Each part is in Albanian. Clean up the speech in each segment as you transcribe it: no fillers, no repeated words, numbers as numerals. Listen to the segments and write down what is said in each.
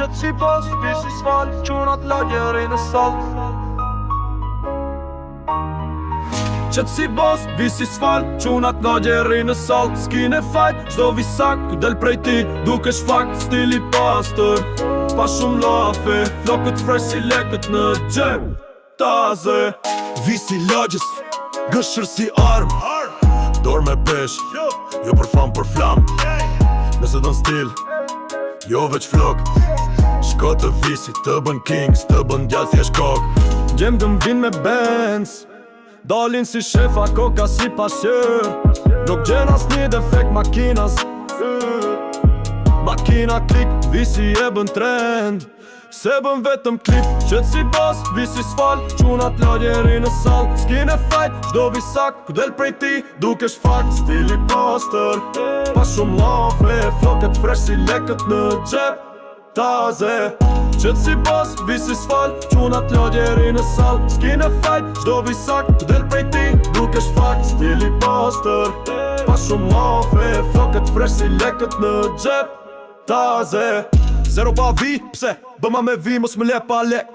Qëtë si bos, visi s'fal, qunat lagjeri në salt. Qëtë si bos, visi s'fal, qunat lagjeri në salt. S'kine fajt, qdo visak, ku del prej ti, duke shfak, stili pastër. Pa shumë lafe, flokët fresh si lekët në gjep. Taze, visi lagjës, gëshër si arm. Dorë me pesh, jo për fam për flam. Nëse don stil, jo veç flok. Shko të visi, të bën kings, të bën djallë thjesht kok. gjem gëm vin me Benz, dalin si shefa, koka si pasjër. Nuk gjen as një defekt makinas. Makina klik, visi e bën trend. Se bën vetëm klip, qëtë si bas, visi s'fal, qunat lagjeri në salt. S'kine fajt, qdo visak, ku del prej ti, duke shfakt, stili pastër. Pa shumë lafe, flokët fresh si lekët në gjep. Taze, qëtë si bas, visi s'fal, qunat lagjeri në salt. S'kine fajt, qdo visak, ku del prej ti, duke shfakt, stili pastër. Pa shumë lafe, flokët fresh si lekët në gjep. Taze, zero pa vi, pse? Bëma me vi, mos më le pa lek.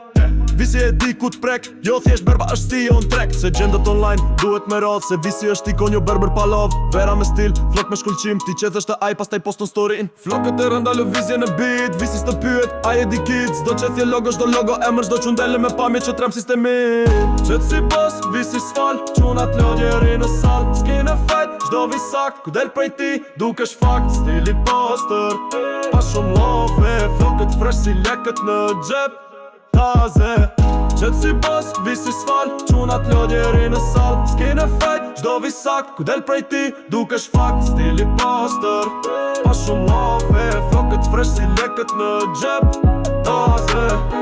Visi e di ku t'prek, jo thjesht berba është ti on trek. Se gjendët online, duhet me radh, se visi është ikon jo berber pa love. Vera me stil, flok me shkullqim, ti qeth është aj pas taj poston storyin. flokët e rënda lëvizje në beat, visi s'të pyet, aj e di kids. Do qethje logo, shdo logo, emër shdo qundele me pamje që trem sistemin. Qëtë si bos, visi s'fal, qunat lagjeri në salt. S'kine fajt, qdo visak, ku del prej ti, duke shfakt, stili pastër. Pa shumë lafe, flokët fresh si lekët në gjep. Taze, qëtë si bos, visi s'fal, qunat lagjeri në salt. S'kine fajt, qdo visak, ku del prej ti, duke shfakt, stili pastër. Pa shumë lafe, flokët fresh si lekët në gjep. Taze